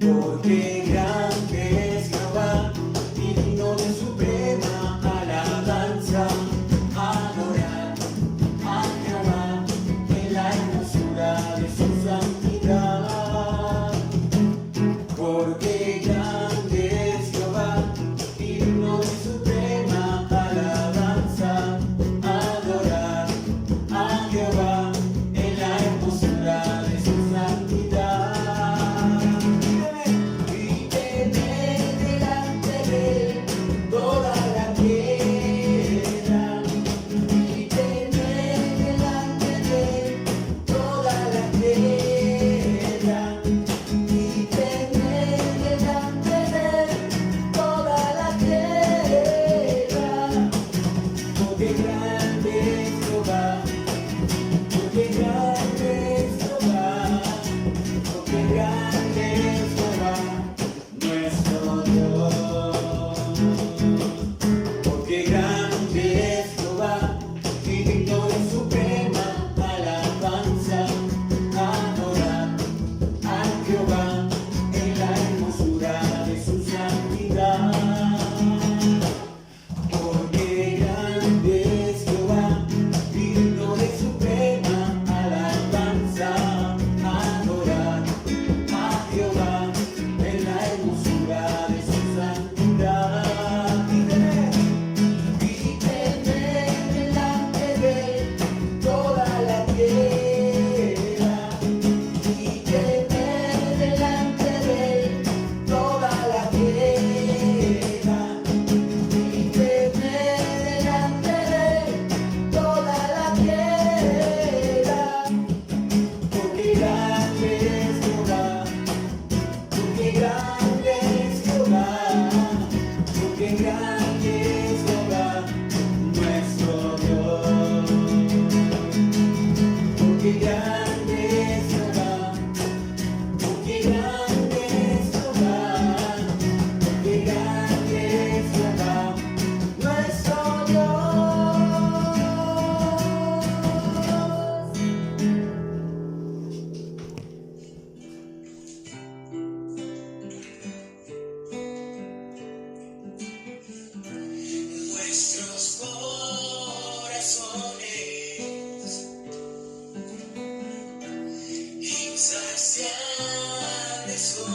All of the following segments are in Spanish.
Porque grande es Jehová y digno de suprema alabanza. Adorar a Jehová en la hermosura de su santidad. Porque grande es Jehová y digno de suprema alabanza. Adorar a Jehová en la hermosura de su santidad. Porque grande es Jehová, porque grande es Jehová, porque grande es Jehová, nuestro Dios. Porque grande es Jehová y digno de suprema alabanza. Adorar a Jehová en la hermosura de su santidad. Porque grande es Jehová, digno de suprema alabanza. Adorar a Jehová en la hermosura de su santidad. Y tener delante de él toda la tierra. Y tener delante de él toda la tierra. Y tener delante de él toda la tierra. Porque grande es Jehová, porque grande es Jehová, porque grande es Jehová, nuestro Dios. Porque grande es Jehová, porque grande es Jehová, porque grande es Jehová, nuestro Dios. Nuestros corazones insaciables son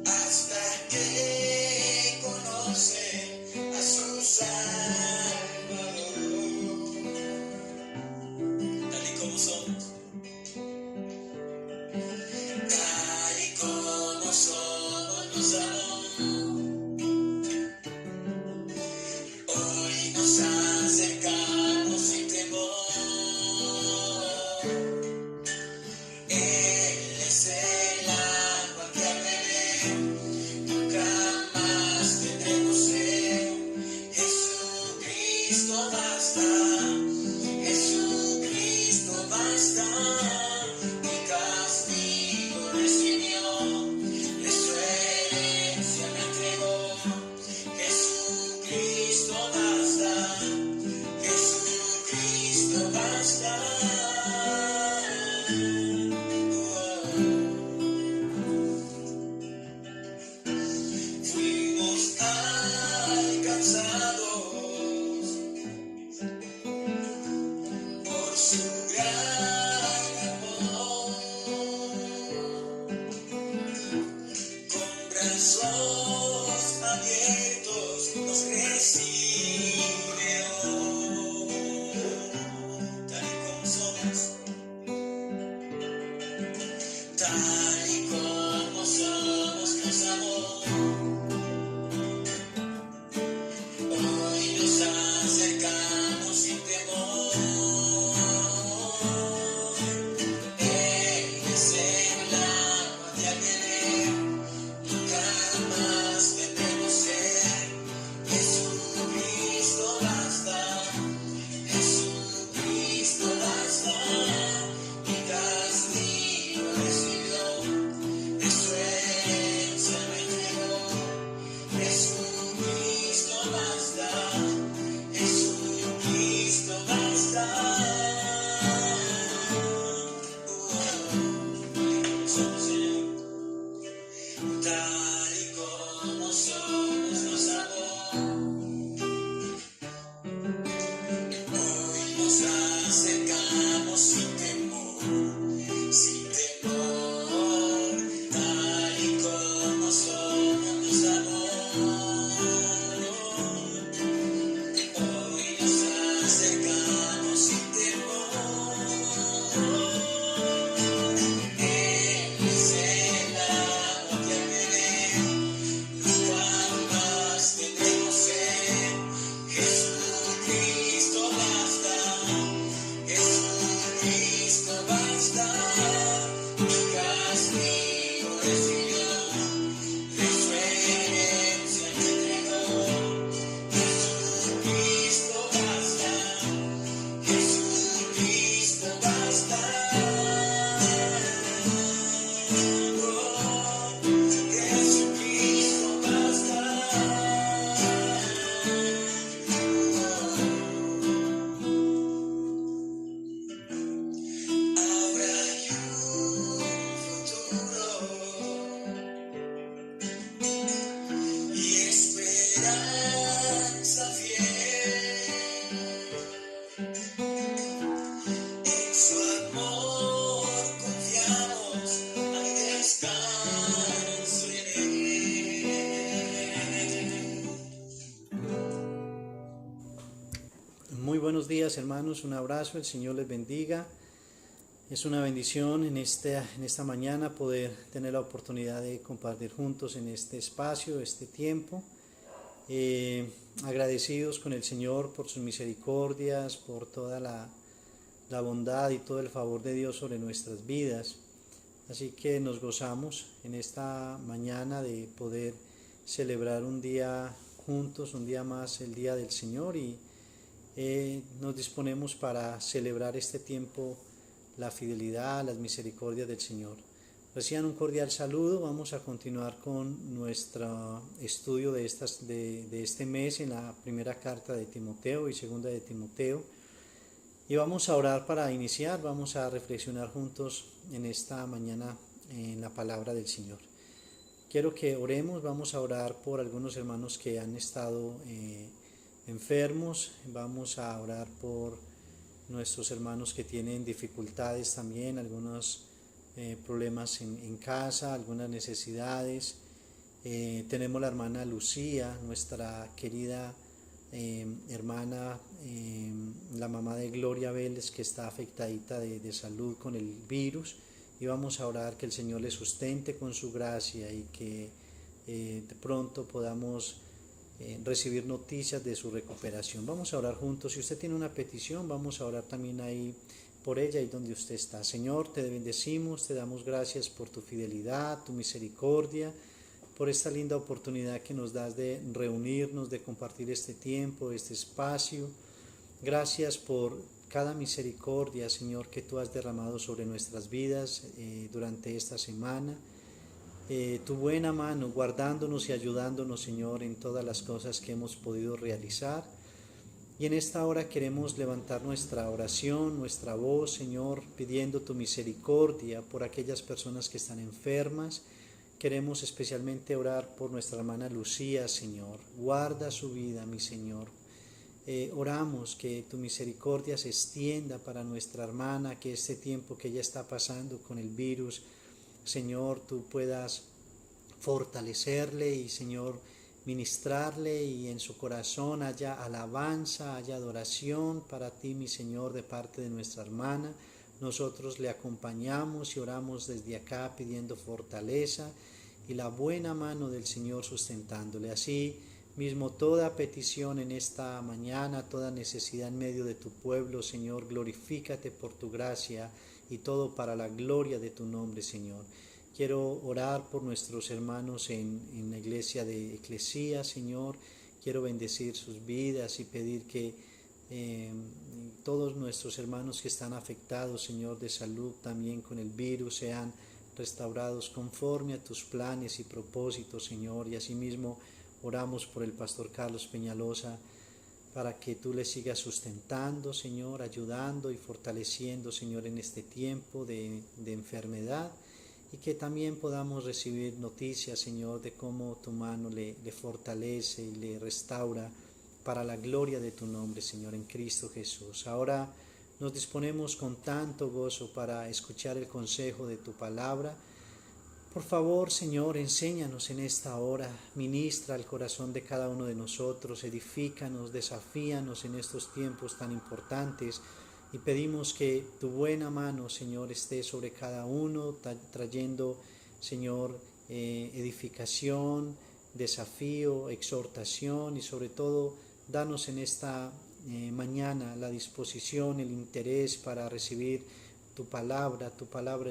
hasta que conocen a su Salvador. Tal y como somos, tal y como somos, nos amó. Hoy nos acercamos sin temor. Él es el agua que al beber nunca más tendremos sed. Jesucristo basta, Jesucristo basta. Mi castigo recibió, de su herencia me entregó. Jesucristo basta, Jesucristo basta. Fuimos alcanzados por su gran amor. Con brazos abiertos nos recibe hoy. Tal y como somos, tal y como somos, nos amó. Hoy nos acercamos sin temor. Él es el agua de al beber, nunca más tendremos sed. Jesucristo basta, Jesucristo basta. Mi días, hermanos, un abrazo, el Señor les bendiga. Es una bendición en esta mañana poder tener la oportunidad de compartir juntos en este espacio, este tiempo. Agradecidos con el Señor por sus misericordias, por toda la bondad y todo el favor de Dios sobre nuestras vidas. Así que nos gozamos en esta mañana de poder celebrar un día juntos, un día más, el Día del Señor, y nos disponemos para celebrar este tiempo la fidelidad, las misericordias del Señor. Reciban un cordial saludo. Vamos a continuar con nuestro estudio de este mes en la primera carta de Timoteo y segunda de Timoteo. Y vamos a orar para iniciar, vamos a reflexionar juntos en esta mañana en la palabra del Señor. Quiero que oremos, vamos a orar por algunos hermanos que han estado enfermos, vamos a orar por nuestros hermanos que tienen dificultades también, algunos problemas en casa, algunas necesidades. Tenemos la hermana Lucía, nuestra querida hermana, la mamá de Gloria Vélez, que está afectadita de salud con el virus, y vamos a orar que el Señor le sustente con su gracia y que de pronto podamos recibir noticias de su recuperación. Vamos a orar juntos. Si usted tiene una petición, vamos a orar también ahí por ella y donde usted está. Señor, te bendecimos, te damos gracias por tu fidelidad, tu misericordia, por esta linda oportunidad que nos das de reunirnos, de compartir este tiempo, este espacio. Gracias por cada misericordia, Señor, que tú has derramado sobre nuestras vidas durante esta semana. Tu buena mano guardándonos y ayudándonos, Señor, en todas las cosas que hemos podido realizar. Y en esta hora queremos levantar nuestra oración, nuestra voz, Señor, pidiendo tu misericordia por aquellas personas que están enfermas. Queremos especialmente orar por nuestra hermana Lucía, Señor. Guarda su vida, mi Señor. Oramos que tu misericordia se extienda para nuestra hermana, que este tiempo que ella está pasando con el virus, Señor, tú puedas fortalecerle y, Señor, ministrarle, y en su corazón haya alabanza, haya adoración para ti, mi Señor, de parte de nuestra hermana. Nosotros le acompañamos y oramos desde acá pidiendo fortaleza y la buena mano del Señor sustentándole. Así mismo toda petición en esta mañana, toda necesidad en medio de tu pueblo, Señor, glorifícate por tu gracia y todo para la gloria de tu nombre, Señor. Quiero orar por nuestros hermanos en la iglesia de Eclesía, Señor. Quiero bendecir sus vidas y pedir que todos nuestros hermanos que están afectados, Señor, de salud también con el virus, sean restaurados conforme a tus planes y propósitos, Señor. Y asimismo oramos por el pastor Carlos Peñalosa, para que tú le sigas sustentando, Señor, ayudando y fortaleciendo, Señor, en este tiempo de enfermedad, y que también podamos recibir noticias, Señor, de cómo tu mano le fortalece y le restaura para la gloria de tu nombre, Señor, en Cristo Jesús. Ahora nos disponemos con tanto gozo para escuchar el consejo de tu palabra. Por favor, Señor, enséñanos en esta hora, ministra el corazón de cada uno de nosotros, edifícanos, desafíanos en estos tiempos tan importantes, y pedimos que tu buena mano, Señor, esté sobre cada uno, trayendo, Señor, edificación, desafío, exhortación, y sobre todo, danos en esta mañana la disposición, el interés para recibir tu palabra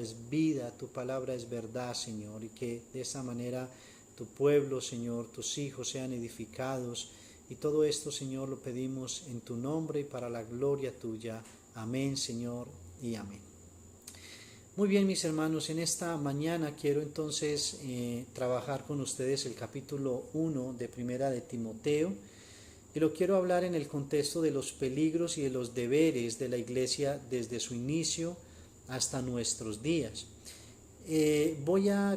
es vida, tu palabra es verdad, Señor, y que de esa manera tu pueblo, Señor, tus hijos sean edificados, y todo esto, Señor, lo pedimos en tu nombre y para la gloria tuya. Amén, Señor, y amén. Muy bien, mis hermanos, en esta mañana quiero entonces trabajar con ustedes el capítulo 1 de Primera de Timoteo, y lo quiero hablar en el contexto de los peligros y de los deberes de la iglesia desde su inicio hasta nuestros días. Voy a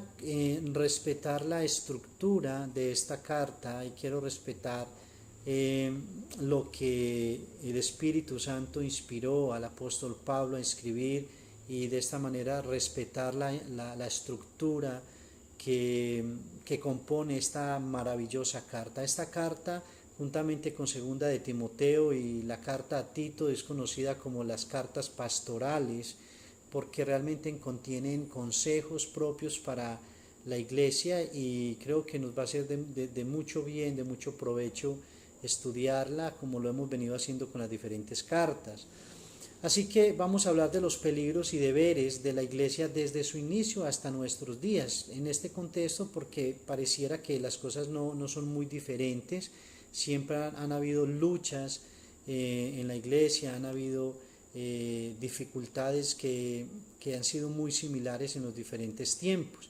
respetar la estructura de esta carta, y quiero respetar lo que el Espíritu Santo inspiró al apóstol Pablo a escribir, y de esta manera respetar la estructura que compone esta maravillosa carta. Esta carta juntamente con segunda de Timoteo y la carta a Tito es conocida como las cartas pastorales, porque realmente contienen consejos propios para la iglesia y creo que nos va a ser de mucho bien, de mucho provecho estudiarla como lo hemos venido haciendo con las diferentes cartas. Así que vamos a hablar de los peligros y deberes de la iglesia desde su inicio hasta nuestros días, en este contexto porque pareciera que las cosas no son muy diferentes, siempre han habido luchas en la iglesia, han habido dificultades que han sido muy similares en los diferentes tiempos.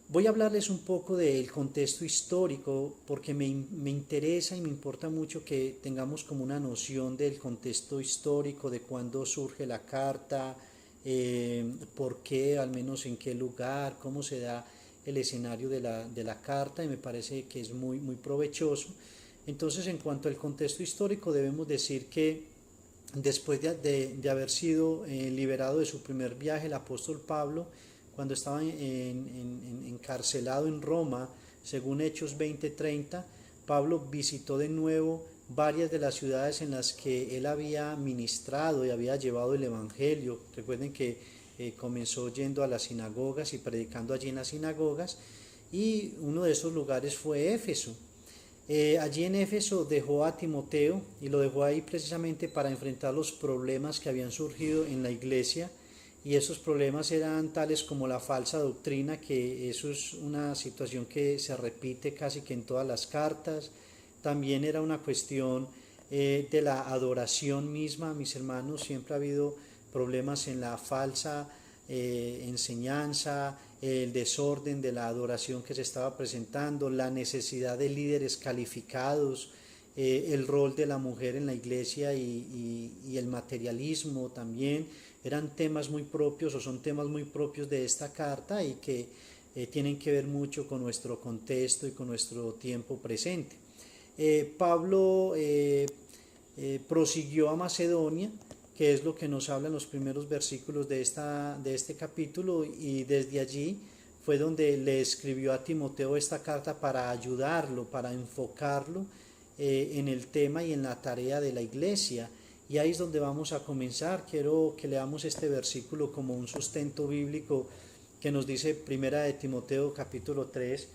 Voy a hablarles un poco del contexto histórico porque me interesa y me importa mucho que tengamos como una noción del contexto histórico, de cuándo surge la carta, por qué, al menos en qué lugar, cómo se da el escenario de la carta, y me parece que es muy provechoso. Entonces, en cuanto al contexto histórico, debemos decir que después de haber sido liberado de su primer viaje, el apóstol Pablo, cuando estaba encarcelado en Roma, según Hechos 20:30, Pablo visitó de nuevo varias de las ciudades en las que él había ministrado y había llevado el Evangelio. Recuerden que comenzó yendo a las sinagogas y predicando allí en las sinagogas, y uno de esos lugares fue Éfeso. Allí en Éfeso dejó a Timoteo y lo dejó ahí precisamente para enfrentar los problemas que habían surgido en la iglesia, y esos problemas eran tales como la falsa doctrina, que eso es una situación que se repite casi que en todas las cartas. También era una cuestión de la adoración misma, mis hermanos, siempre ha habido problemas en la falsa enseñanza, el desorden de la adoración que se estaba presentando, la necesidad de líderes calificados, el rol de la mujer en la iglesia y el materialismo también eran temas muy propios o son temas muy propios de esta carta y que tienen que ver mucho con nuestro contexto y con nuestro tiempo presente. Pablo prosiguió a Macedonia, que es lo que nos habla en los primeros versículos de este capítulo, y desde allí fue donde le escribió a Timoteo esta carta para ayudarlo, para enfocarlo en el tema y en la tarea de la iglesia. Y ahí es donde vamos a comenzar. Quiero que leamos este versículo como un sustento bíblico que nos dice Primera de Timoteo capítulo 3,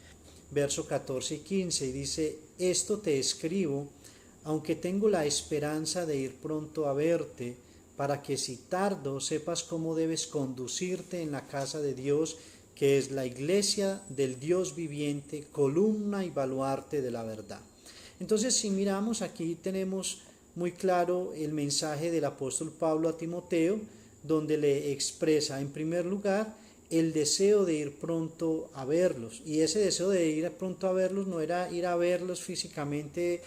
verso 14 y 15, y dice: esto te escribo, aunque tengo la esperanza de ir pronto a verte, para que si tardo sepas cómo debes conducirte en la casa de Dios, que es la iglesia del Dios viviente, columna y baluarte de la verdad. Entonces, si miramos aquí, tenemos muy claro el mensaje del apóstol Pablo a Timoteo, donde le expresa en primer lugar el deseo de ir pronto a verlos, y ese deseo de ir pronto a verlos no era ir a verlos físicamente.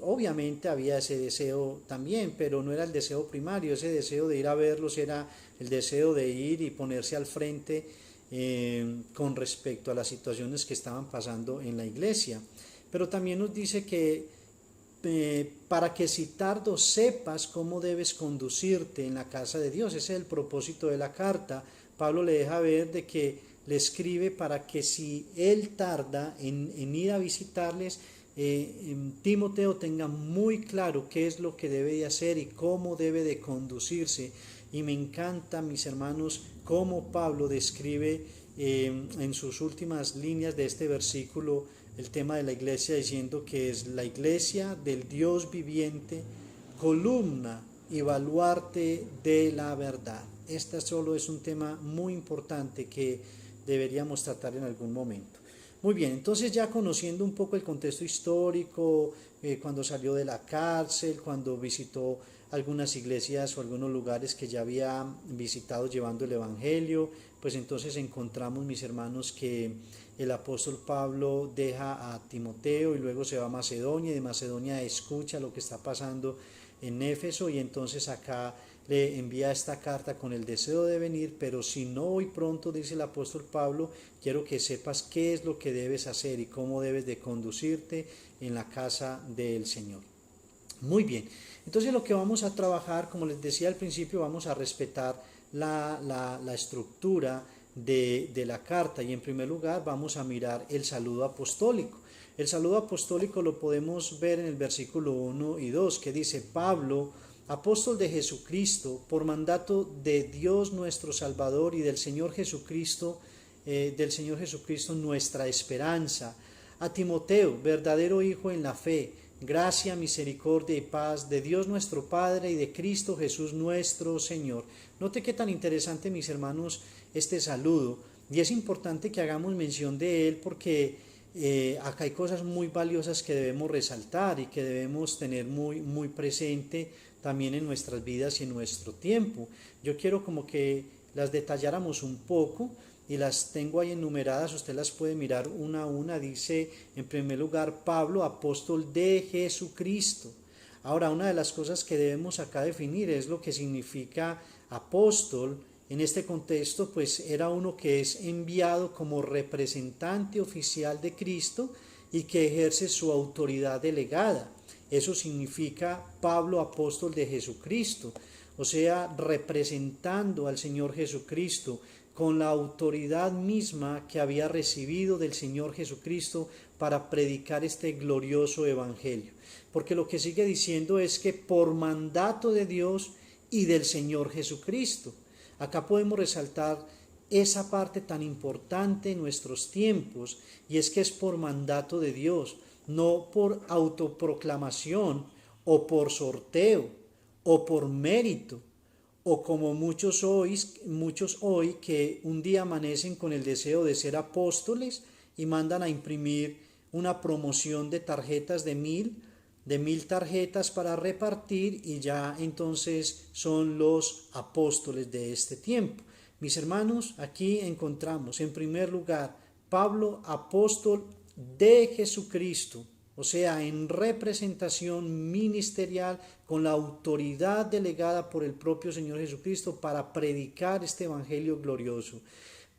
Obviamente había ese deseo también, pero no era el deseo primario. Ese deseo de ir a verlos era el deseo de ir y ponerse al frente con respecto a las situaciones que estaban pasando en la iglesia. Pero también nos dice que para que si tardo sepas cómo debes conducirte en la casa de Dios. Ese es el propósito de la carta. Pablo le deja ver de que le escribe para que si él tarda en ir a visitarles, Timoteo tenga muy claro qué es lo que debe de hacer y cómo debe de conducirse. Y me encanta, mis hermanos, cómo Pablo describe en sus últimas líneas de este versículo el tema de la iglesia, diciendo que es la iglesia del Dios viviente, columna y baluarte de la verdad. Este solo es un tema muy importante que deberíamos tratar en algún momento. Muy bien, entonces ya conociendo un poco el contexto histórico, cuando salió de la cárcel, cuando visitó algunas iglesias o algunos lugares que ya había visitado llevando el Evangelio, pues entonces encontramos, mis hermanos, que el apóstol Pablo deja a Timoteo y luego se va a Macedonia, y de Macedonia escucha lo que está pasando en Éfeso, y entonces acá le envía esta carta con el deseo de venir, pero si no voy pronto, dice el apóstol Pablo, quiero que sepas qué es lo que debes hacer y cómo debes de conducirte en la casa del Señor. Muy bien, entonces lo que vamos a trabajar, como les decía al principio, vamos a respetar la estructura de la carta, y en primer lugar vamos a mirar el saludo apostólico. El saludo apostólico lo podemos ver en el versículo 1 y 2, que dice: Pablo, apóstol de Jesucristo, por mandato de Dios nuestro Salvador y del Señor Jesucristo, nuestra esperanza. A Timoteo, verdadero hijo en la fe, gracia, misericordia y paz de Dios nuestro Padre y de Cristo Jesús nuestro Señor. Note qué tan interesante, mis hermanos, este saludo, y es importante que hagamos mención de él porque acá hay cosas muy valiosas que debemos resaltar y que debemos tener muy presente también en nuestras vidas y en nuestro tiempo. Yo quiero como que las detalláramos un poco y las tengo ahí enumeradas, usted las puede mirar una a una. Dice en primer lugar: Pablo, apóstol de Jesucristo. Ahora, una de las cosas que debemos acá definir es lo que significa apóstol. En este contexto, pues era uno que es enviado como representante oficial de Cristo y que ejerce su autoridad delegada. Eso significa Pablo, apóstol de Jesucristo, o sea, representando al Señor Jesucristo con la autoridad misma que había recibido del Señor Jesucristo para predicar este glorioso evangelio. Porque lo que sigue diciendo es que por mandato de Dios y del Señor Jesucristo. Acá podemos resaltar esa parte tan importante en nuestros tiempos, y es que es por mandato de Dios, no por autoproclamación o por sorteo o por mérito, o como muchos hoy que un día amanecen con el deseo de ser apóstoles y mandan a imprimir una promoción de tarjetas de mil tarjetas para repartir, y ya entonces son los apóstoles de este tiempo. Mis hermanos, aquí encontramos en primer lugar Pablo, apóstol de Jesucristo, o sea, en representación ministerial con la autoridad delegada por el propio Señor Jesucristo para predicar este evangelio glorioso.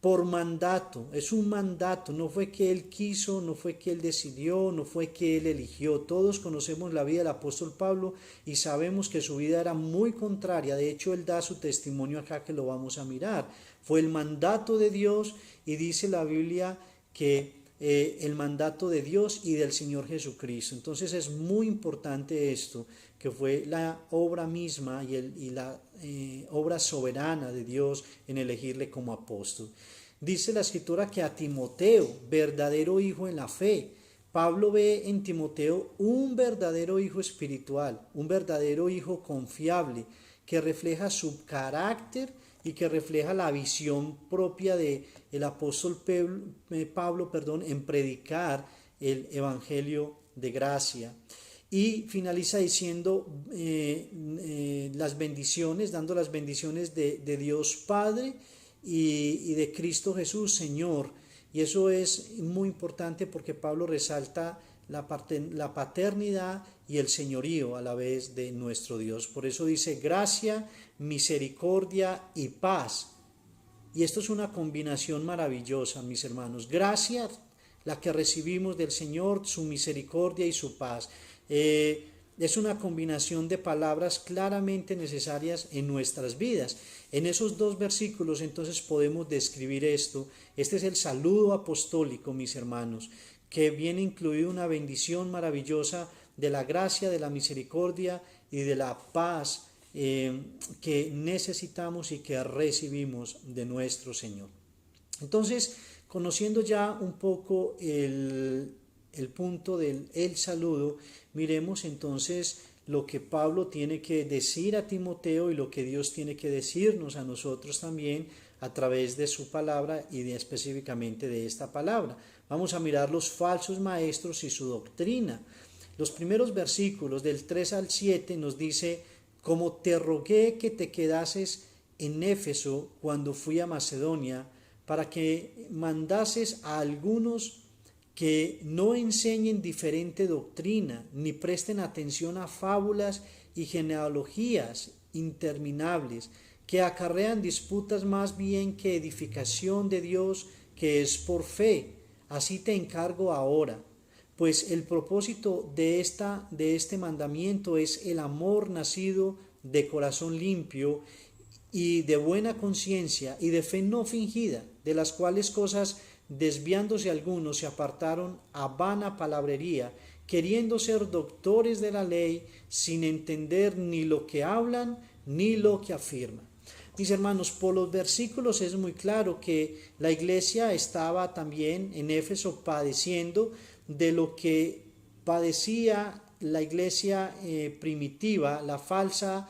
Por mandato, es un mandato, no fue que él quiso, no fue que él decidió, no fue que él eligió. Todos conocemos la vida del apóstol Pablo y sabemos que su vida era muy contraria. De hecho, él da su testimonio acá, que lo vamos a mirar. Fue el mandato de Dios, y dice la Biblia que el mandato de Dios y del Señor Jesucristo. Entonces es muy importante esto, que fue la obra misma y la obra soberana de Dios en elegirle como apóstol. Dice la Escritura que a Timoteo, verdadero hijo en la fe, Pablo ve en Timoteo un verdadero hijo espiritual, un verdadero hijo confiable, que refleja su carácter y que refleja la visión propia de el apóstol Pablo, en predicar el evangelio de gracia. Y finaliza diciendo las bendiciones, dando las bendiciones de Dios Padre y de Cristo Jesús Señor. Y eso es muy importante porque Pablo resalta la paternidad y el señorío a la vez de nuestro Dios. Por eso dice gracia, misericordia y paz. Y esto es una combinación maravillosa, mis hermanos. Gracia, la que recibimos del Señor, su misericordia y su paz. Es una combinación de palabras claramente necesarias en nuestras vidas. En esos dos versículos entonces podemos describir esto. Este es el saludo apostólico, mis hermanos, que viene incluido una bendición maravillosa de la gracia, de la misericordia y de la paz que necesitamos y que recibimos de nuestro Señor. Entonces, conociendo ya un poco el punto del saludo, miremos entonces lo que Pablo tiene que decir a Timoteo y lo que Dios tiene que decirnos a nosotros también a través de su palabra y específicamente de esta palabra. Vamos a mirar los falsos maestros y su doctrina. Los primeros versículos del 3 al 7 nos dice: como te rogué que te quedases en Éfeso cuando fui a Macedonia, para que mandases a algunos que no enseñen diferente doctrina, ni presten atención a fábulas y genealogías interminables, que acarrean disputas más bien que edificación de Dios, que es por fe. Así te encargo ahora. Pues el propósito de este mandamiento es el amor nacido de corazón limpio y de buena conciencia y de fe no fingida, de las cuales cosas desviándose algunos, se apartaron a vana palabrería, queriendo ser doctores de la ley, sin entender ni lo que hablan ni lo que afirman. Mis hermanos, por los versículos es muy claro que la iglesia estaba también en Éfeso padeciendo de lo que padecía la iglesia primitiva, la falsa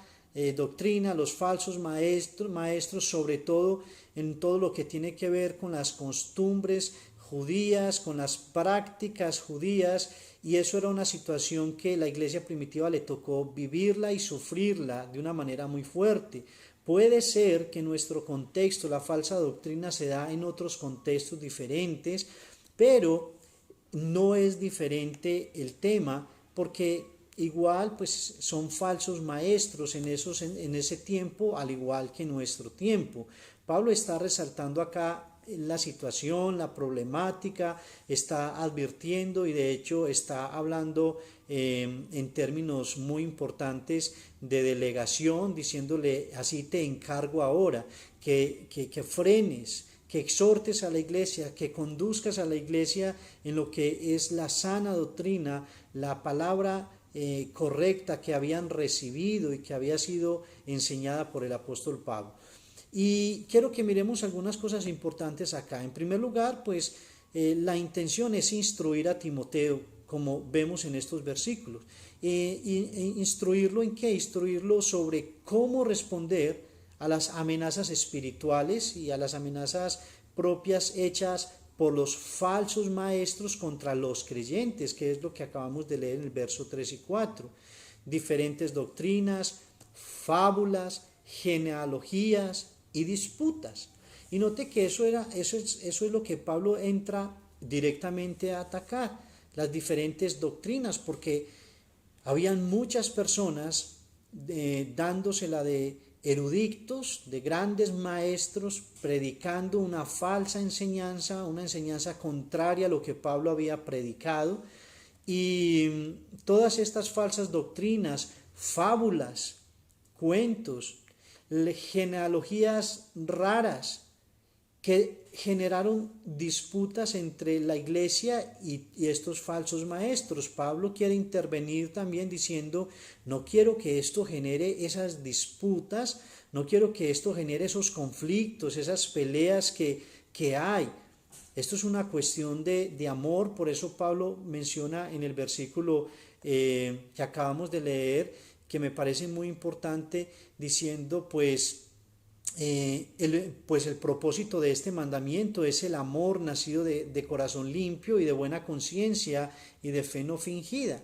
doctrina, los falsos maestros, sobre todo en todo lo que tiene que ver con las costumbres judías, con las prácticas judías, y eso era una situación que la iglesia primitiva le tocó vivirla y sufrirla de una manera muy fuerte. Puede ser que en nuestro contexto la falsa doctrina se da en otros contextos diferentes, pero no es diferente el tema, porque igual pues son falsos maestros en ese tiempo, al igual que en nuestro tiempo. Pablo está resaltando acá la situación, la problemática, está advirtiendo y de hecho está hablando en términos muy importantes de delegación, diciéndole: así te encargo ahora, que frenes, que exhortes a la iglesia, que conduzcas a la iglesia en lo que es la sana doctrina, la palabra correcta que habían recibido y que había sido enseñada por el apóstol Pablo. Y quiero que miremos algunas cosas importantes acá. En primer lugar, pues la intención es instruir a Timoteo, como vemos en estos versículos. ¿Instruirlo en qué? Instruirlo sobre cómo responder a las amenazas espirituales y a las amenazas propias hechas por los falsos maestros contra los creyentes, que es lo que acabamos de leer en el verso 3 y 4. Diferentes doctrinas, fábulas, genealogías y disputas. Y note que eso es lo que Pablo entra directamente a atacar, las diferentes doctrinas, porque habían muchas personas dándosela de eruditos, de grandes maestros, predicando una falsa enseñanza, una enseñanza contraria a lo que Pablo había predicado, y todas estas falsas doctrinas, fábulas, cuentos, genealogías raras que generaron disputas entre la iglesia y estos falsos maestros. Pablo quiere intervenir también diciendo: no quiero que esto genere esas disputas, no quiero que esto genere esos conflictos, esas peleas que hay. Esto es una cuestión de amor, por eso Pablo menciona en el versículo que acabamos de leer, que me parece muy importante, diciendo el propósito de este mandamiento es el amor nacido de corazón limpio y de buena conciencia y de fe no fingida.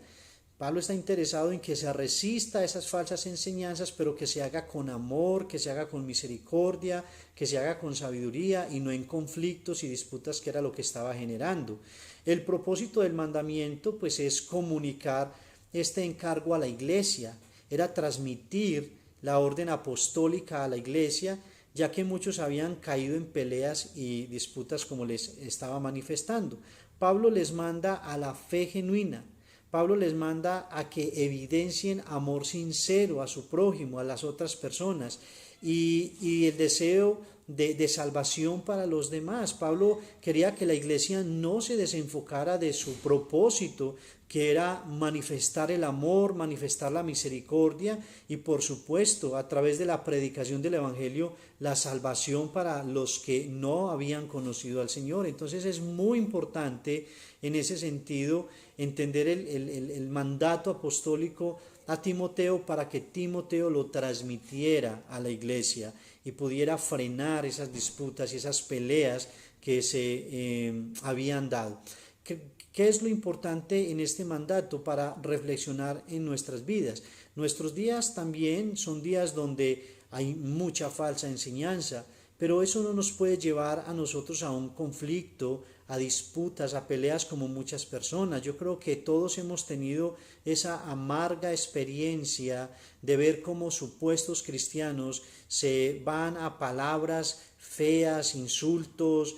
Pablo está interesado en que se resista a esas falsas enseñanzas, pero que se haga con amor, que se haga con misericordia, que se haga con sabiduría y no en conflictos y disputas, que era lo que estaba generando. El propósito del mandamiento pues es comunicar este encargo a la iglesia, era transmitir la orden apostólica a la iglesia, ya que muchos habían caído en peleas y disputas, como les estaba manifestando. Pablo les manda a la fe genuina. Pablo les manda a que evidencien amor sincero a su prójimo, a las otras personas, y el deseo de salvación para los demás. Pablo quería que la iglesia no se desenfocara de su propósito, que era manifestar el amor, manifestar la misericordia y, por supuesto, a través de la predicación del evangelio, la salvación para los que no habían conocido al Señor. Entonces es muy importante en ese sentido entender el mandato apostólico a Timoteo, para que Timoteo lo transmitiera a la iglesia y pudiera frenar esas disputas y esas peleas que se habían dado. ¿Qué es lo importante en este mandato para reflexionar en nuestras vidas? Nuestros días también son días donde hay mucha falsa enseñanza, pero eso no nos puede llevar a nosotros a un conflicto, a disputas, a peleas como muchas personas. Yo creo que todos hemos tenido esa amarga experiencia de ver cómo supuestos cristianos se van a palabras feas, insultos,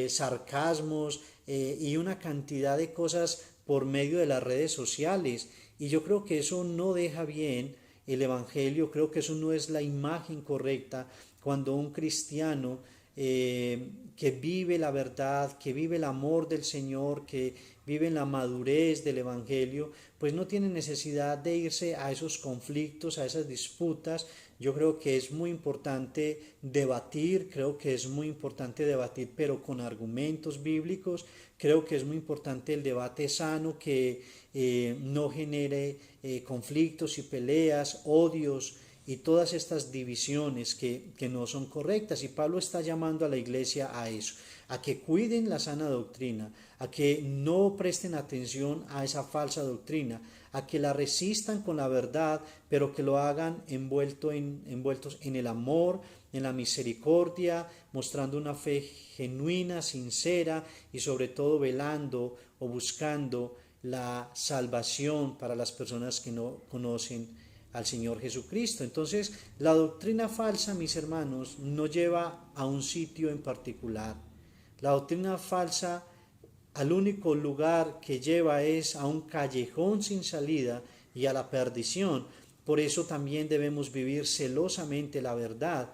sarcasmos y una cantidad de cosas por medio de las redes sociales. Y yo creo que eso no deja bien el evangelio, creo que eso no es la imagen correcta cuando un cristiano que vive la verdad, que vive el amor del Señor, que vive en la madurez del Evangelio, pues no tiene necesidad de irse a esos conflictos, a esas disputas. Yo creo que es muy importante debatir, creo que es muy importante debatir, pero con argumentos bíblicos. Creo que es muy importante el debate sano que no genere conflictos y peleas, odios y todas estas divisiones que no son correctas. Y Pablo está llamando a la iglesia a eso, a que cuiden la sana doctrina, a que no presten atención a esa falsa doctrina, a que la resistan con la verdad, pero que lo hagan envueltos en el amor, en la misericordia, mostrando una fe genuina, sincera y sobre todo velando o buscando la salvación para las personas que no conocen al Señor Jesucristo. Entonces, la doctrina falsa, mis hermanos, no lleva a un sitio en particular. La doctrina falsa al único lugar que lleva es a un callejón sin salida y a la perdición. Por eso también debemos vivir celosamente la verdad,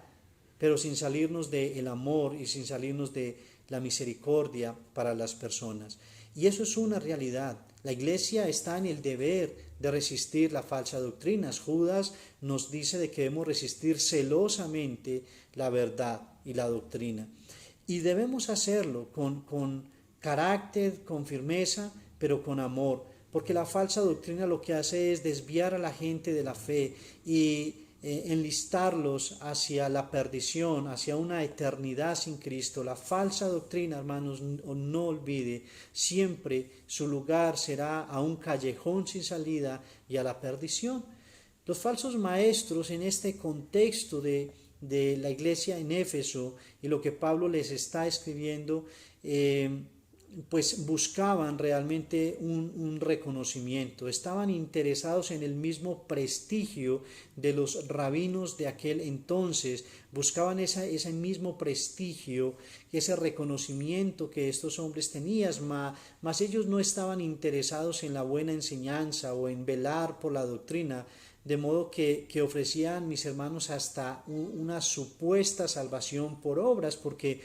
pero sin salirnos del amor y sin salirnos de la misericordia para las personas. Y eso es una realidad. La iglesia está en el deber de resistir la falsa doctrina. Judas nos dice de que debemos resistir celosamente la verdad y la doctrina. Y debemos hacerlo con carácter, con firmeza, pero con amor, porque la falsa doctrina lo que hace es desviar a la gente de la fe y enlistarlos hacia la perdición, hacia una eternidad sin Cristo. La falsa doctrina, hermanos, no olvide, siempre su lugar será a un callejón sin salida y a la perdición. Los falsos maestros en este contexto de la iglesia en Éfeso y lo que Pablo les está escribiendo, pues buscaban realmente un reconocimiento, estaban interesados en el mismo prestigio de los rabinos de aquel entonces, buscaban ese mismo prestigio, ese reconocimiento que estos hombres tenían, mas ellos no estaban interesados en la buena enseñanza o en velar por la doctrina, de modo que ofrecían, mis hermanos, hasta una supuesta salvación por obras, porque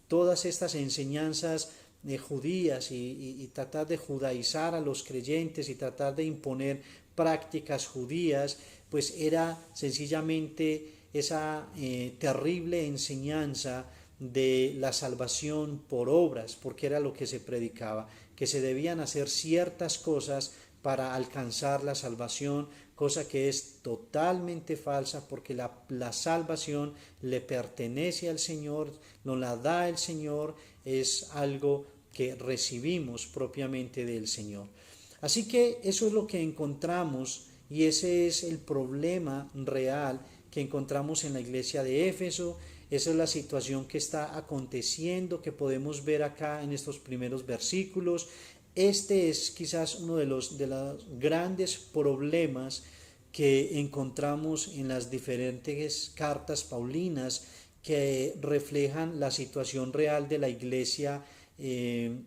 todas estas enseñanzas judías y tratar de judaizar a los creyentes y tratar de imponer prácticas judías, pues era sencillamente esa terrible enseñanza de la salvación por obras, porque era lo que se predicaba, que se debían hacer ciertas cosas para alcanzar la salvación, cosa que es totalmente falsa, porque la salvación le pertenece al Señor, nos la da el Señor, es algo que recibimos propiamente del Señor. Así que eso es lo que encontramos y ese es el problema real que encontramos en la iglesia de Éfeso. Esa es la situación que está aconteciendo, que podemos ver acá en estos primeros versículos. Este es quizás uno de los grandes problemas que encontramos en las diferentes cartas paulinas que reflejan la situación real de la iglesia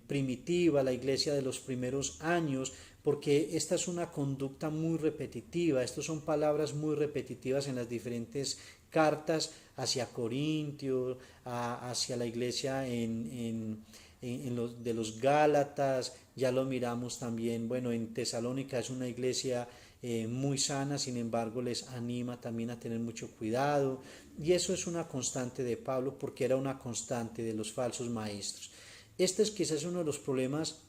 primitiva, la iglesia de los primeros años, porque esta es una conducta muy repetitiva, estas son palabras muy repetitivas en las diferentes cartas hacia Corintio, hacia la iglesia de los Gálatas, ya lo miramos también, bueno, en Tesalónica es una iglesia muy sana, sin embargo les anima también a tener mucho cuidado, y eso es una constante de Pablo porque era una constante de los falsos maestros. Este es quizás uno de los problemas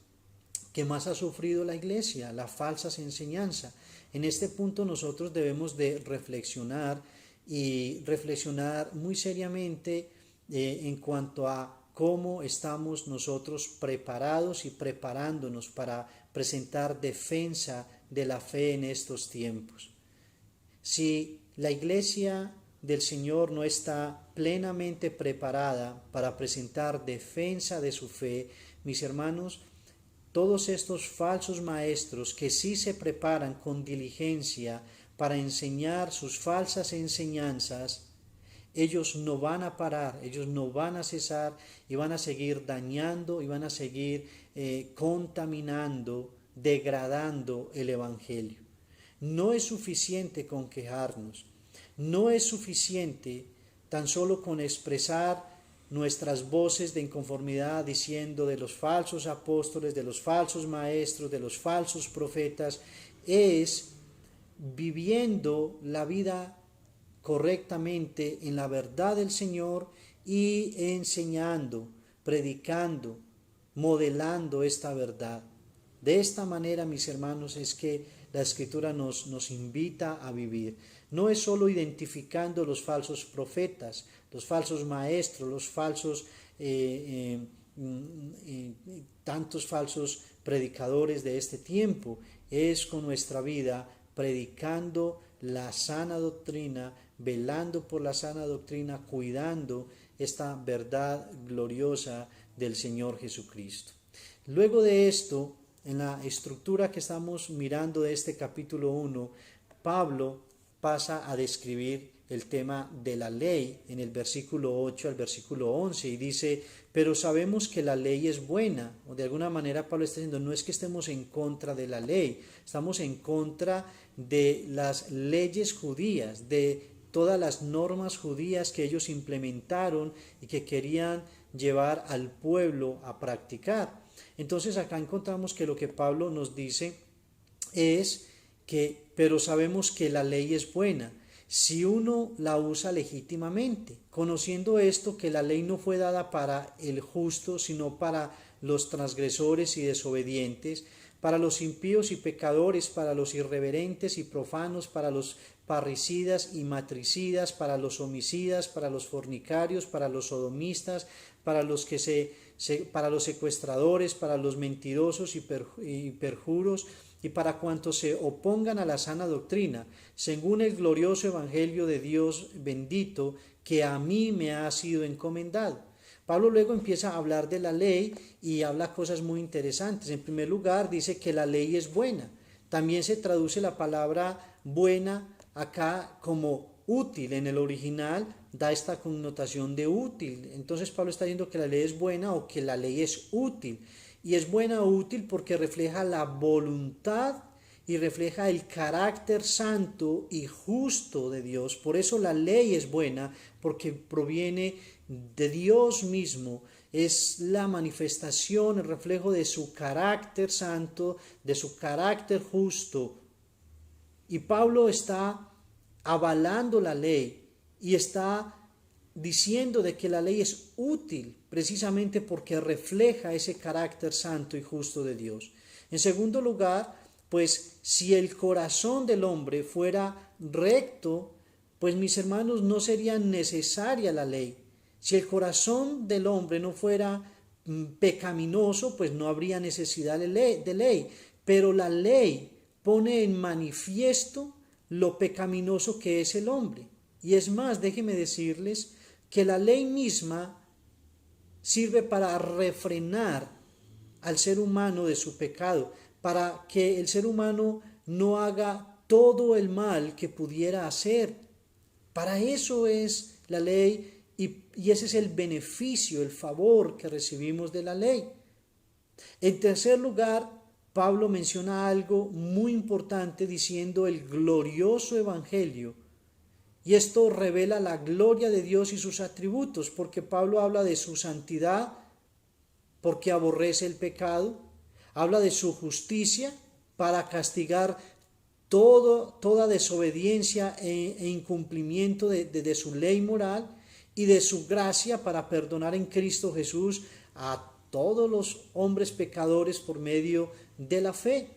que más ha sufrido la iglesia, la falsa enseñanza. En este punto nosotros debemos de reflexionar y reflexionar muy seriamente en cuanto a cómo estamos nosotros preparados y preparándonos para presentar defensa de la fe en estos tiempos. Si la iglesia del Señor no está plenamente preparada para presentar defensa de su fe, mis hermanos, todos estos falsos maestros que sí se preparan con diligencia para enseñar sus falsas enseñanzas, ellos no van a parar, ellos no van a cesar y van a seguir dañando y van a seguir contaminando, degradando el Evangelio. No es suficiente con quejarnos, no es suficiente tan solo con expresar nuestras voces de inconformidad diciendo de los falsos apóstoles, de los falsos maestros, de los falsos profetas, es viviendo la vida correctamente en la verdad del Señor y enseñando, predicando, modelando esta verdad. De esta manera, mis hermanos, es que la Escritura nos invita a vivir. No es solo identificando los falsos profetas, los falsos maestros, los falsos, tantos falsos predicadores de este tiempo. Es con nuestra vida predicando la sana doctrina, velando por la sana doctrina, cuidando esta verdad gloriosa del Señor Jesucristo. Luego de esto, en la estructura que estamos mirando de este capítulo 1, Pablo pasa a describir el tema de la ley en el versículo 8 al versículo 11 y dice, pero sabemos que la ley es buena, o de alguna manera Pablo está diciendo, no es que estemos en contra de la ley, estamos en contra de las leyes judías, de todas las normas judías que ellos implementaron y que querían llevar al pueblo a practicar. Entonces acá encontramos que lo que Pablo nos dice es que, pero sabemos que la ley es buena si uno la usa legítimamente, conociendo esto que la ley no fue dada para el justo, sino para los transgresores y desobedientes, para los impíos y pecadores, para los irreverentes y profanos, para los parricidas y matricidas, para los homicidas, para los fornicarios, para los sodomistas, para los para los secuestradores, para los mentirosos y perjuros, y para cuantos se opongan a la sana doctrina, según el glorioso evangelio de Dios bendito, que a mí me ha sido encomendado. Pablo luego empieza a hablar de la ley y habla cosas muy interesantes. En primer lugar, dice que la ley es buena. También se traduce la palabra buena acá como útil. En el original da esta connotación de útil. Entonces Pablo está diciendo que la ley es buena o que la ley es útil. Y es buena o útil porque refleja la voluntad y refleja el carácter santo y justo de Dios. Por eso la ley es buena, porque proviene de Dios mismo. Es la manifestación, el reflejo de su carácter santo, de su carácter justo. Y Pablo está avalando la ley y está diciendo de que la ley es útil precisamente porque refleja ese carácter santo y justo de Dios. En segundo lugar, pues si el corazón del hombre fuera recto, pues mis hermanos, no sería necesaria la ley. Si el corazón del hombre no fuera pecaminoso, pues no habría necesidad de ley. Pero la ley pone en manifiesto lo pecaminoso que es el hombre. Y es más, déjenme decirles que la ley misma sirve para refrenar al ser humano de su pecado, para que el ser humano no haga todo el mal que pudiera hacer. Para eso es la ley y ese es el beneficio, el favor que recibimos de la ley. En tercer lugar, Pablo menciona algo muy importante diciendo el glorioso evangelio. Y esto revela la gloria de Dios y sus atributos, porque Pablo habla de su santidad, porque aborrece el pecado, habla de su justicia para castigar toda desobediencia e incumplimiento de su ley moral, y de su gracia para perdonar en Cristo Jesús a todos los hombres pecadores por medio de la fe.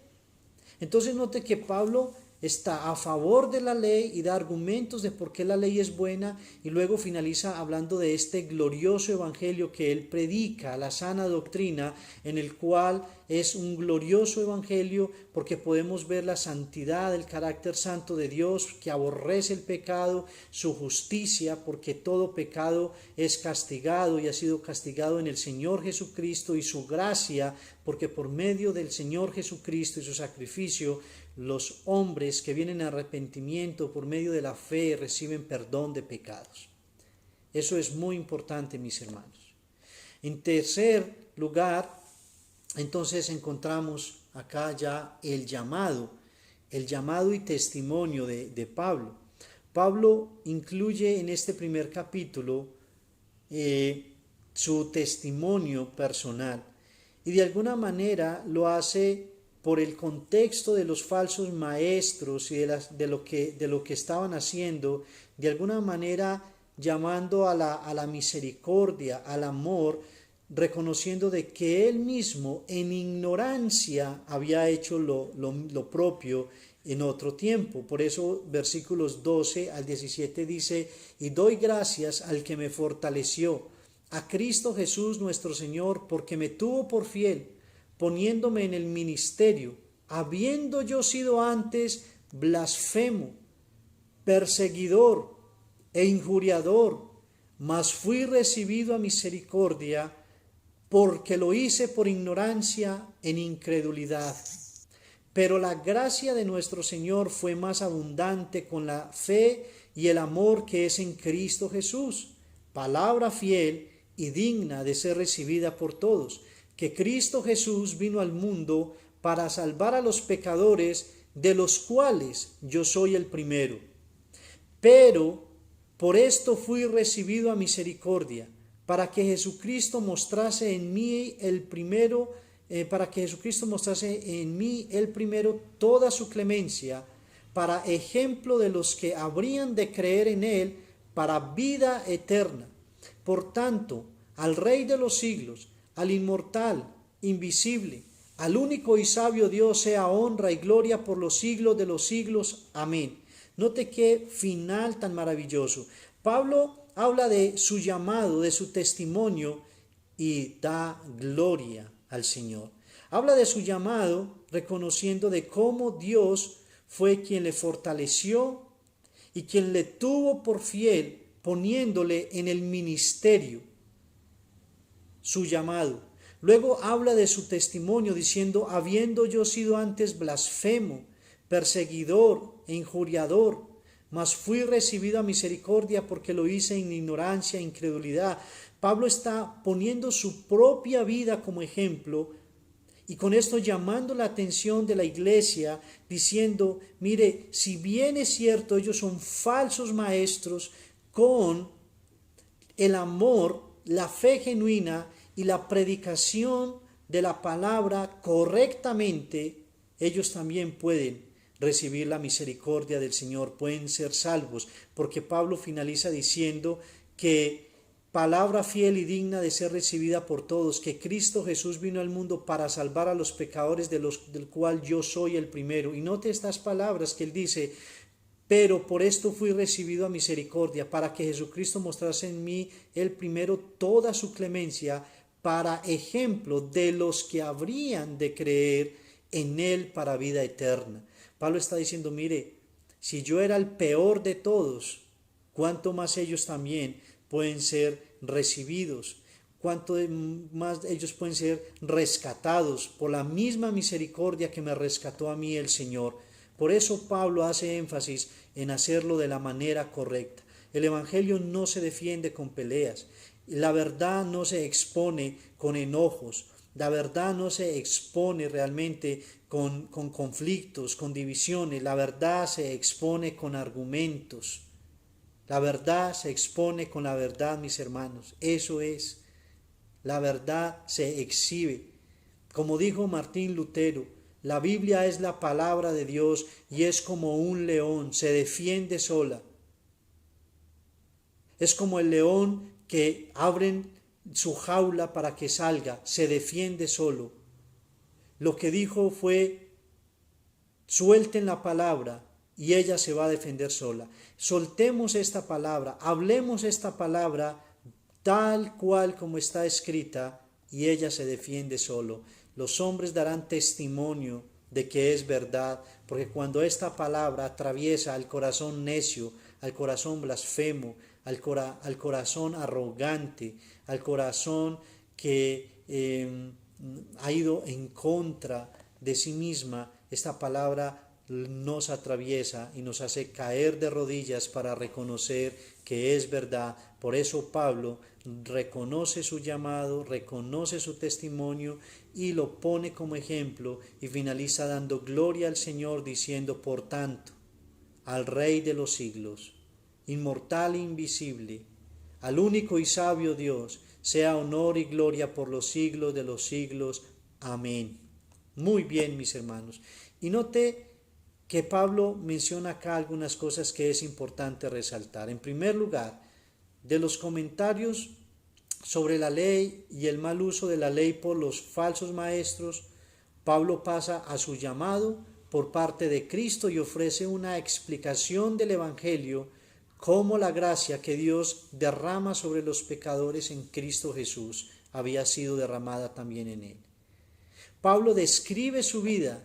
Entonces note que Pablo está a favor de la ley y da argumentos de por qué la ley es buena, y luego finaliza hablando de este glorioso evangelio que él predica, la sana doctrina, en el cual es un glorioso evangelio porque podemos ver la santidad, el carácter santo de Dios que aborrece el pecado, su justicia porque todo pecado es castigado y ha sido castigado en el Señor Jesucristo, y su gracia porque por medio del Señor Jesucristo y su sacrificio los hombres que vienen a arrepentimiento por medio de la fe reciben perdón de pecados. Eso es muy importante, mis hermanos. En tercer lugar, entonces encontramos acá ya el llamado y testimonio de Pablo. Pablo incluye en este primer capítulo su testimonio personal y de alguna manera lo hace por el contexto de los falsos maestros y de lo que estaban haciendo, de alguna manera llamando a la misericordia, al amor, reconociendo de que él mismo en ignorancia había hecho lo propio en otro tiempo. Por eso versículos 12 al 17 dice: y doy gracias al que me fortaleció, a Cristo Jesús nuestro Señor, porque me tuvo por fiel, poniéndome en el ministerio, habiendo yo sido antes blasfemo, perseguidor e injuriador, mas fui recibido a misericordia, porque lo hice por ignorancia en incredulidad. Pero la gracia de nuestro Señor fue más abundante con la fe y el amor que es en Cristo Jesús, palabra fiel y digna de ser recibida por todos, que Cristo Jesús vino al mundo para salvar a los pecadores, de los cuales yo soy el primero. Pero por esto fui recibido a misericordia, para que Jesucristo mostrase en mí el primero toda su clemencia, para ejemplo de los que habrían de creer en él para vida eterna. Por tanto, al Rey de los siglos, al inmortal, invisible, al único y sabio Dios, sea honra y gloria por los siglos de los siglos. Amén. Note qué final tan maravilloso. Pablo habla de su llamado, de su testimonio, y da gloria al Señor. Habla de su llamado reconociendo de cómo Dios fue quien le fortaleció y quien le tuvo por fiel, poniéndole en el ministerio su llamado. Luego habla de su testimonio diciendo: habiendo yo sido antes blasfemo, perseguidor e injuriador, mas fui recibido a misericordia porque lo hice en ignorancia e incredulidad. Pablo está poniendo su propia vida como ejemplo y con esto llamando la atención de la iglesia, diciendo: mire, si bien es cierto, ellos son falsos maestros, con el amor, la fe genuina y la predicación de la palabra correctamente, ellos también pueden recibir la misericordia del Señor, pueden ser salvos, porque Pablo finaliza diciendo que palabra fiel y digna de ser recibida por todos, que Cristo Jesús vino al mundo para salvar a los pecadores, del cual yo soy el primero. Y note estas palabras que él dice: pero por esto fui recibido a misericordia, para que Jesucristo mostrase en mí el primero toda su clemencia, para ejemplo de los que habrían de creer en él para vida eterna. Pablo está diciendo: mire, si yo era el peor de todos, cuánto más ellos también pueden ser recibidos, cuánto más ellos pueden ser rescatados por la misma misericordia que me rescató a mí el Señor. Por eso Pablo hace énfasis en hacerlo de la manera correcta. El Evangelio no se defiende con peleas, la verdad no se expone con enojos, la verdad no se expone realmente con conflictos, con divisiones, la verdad se expone con argumentos. La verdad se expone con la verdad, mis hermanos. Eso es. La verdad se exhibe. Como dijo Martín Lutero, la Biblia es la palabra de Dios y es como un león, se defiende sola. Es como el león que abren su jaula para que salga, se defiende solo. Lo que dijo fue: suelten la palabra y ella se va a defender sola. Soltemos esta palabra, hablemos esta palabra tal cual como está escrita y ella se defiende solo. Los hombres darán testimonio de que es verdad, porque cuando esta palabra atraviesa al corazón necio, al corazón blasfemo, al corazón arrogante, al corazón que ha ido en contra de sí misma, esta palabra nos atraviesa y nos hace caer de rodillas para reconocer que es verdad. Por eso Pablo reconoce su llamado, reconoce su testimonio y lo pone como ejemplo y finaliza dando gloria al Señor diciendo: por tanto, al Rey de los siglos, inmortal e invisible, al único y sabio Dios, sea honor y gloria por los siglos de los siglos. Amén. Muy bien, mis hermanos. Y note que Pablo menciona acá algunas cosas que es importante resaltar. En primer lugar, de los comentarios sobre la ley y el mal uso de la ley por los falsos maestros, Pablo pasa a su llamado por parte de Cristo y ofrece una explicación del Evangelio como la gracia que Dios derrama sobre los pecadores en Cristo Jesús había sido derramada también en él. Pablo describe su vida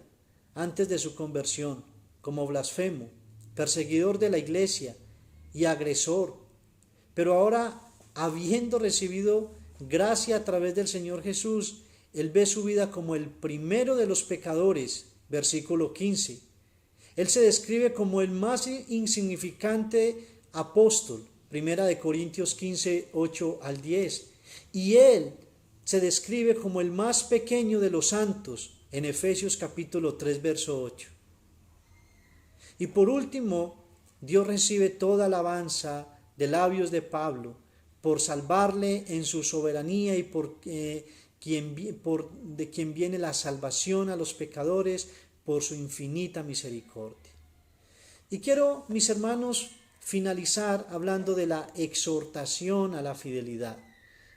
antes de su conversión como blasfemo, perseguidor de la iglesia y agresor, pero ahora, habiendo recibido gracia a través del Señor Jesús, él ve su vida como el primero de los pecadores, versículo 15. Él se describe como el más insignificante apóstol, primera de Corintios 15, 8 al 10. Y él se describe como el más pequeño de los santos, en Efesios capítulo 3, verso 8. Y por último, Dios recibe toda alabanza de labios de Pablo por salvarle en su soberanía y de quien viene la salvación a los pecadores por su infinita misericordia. Y quiero, mis hermanos, finalizar hablando de la exhortación a la fidelidad.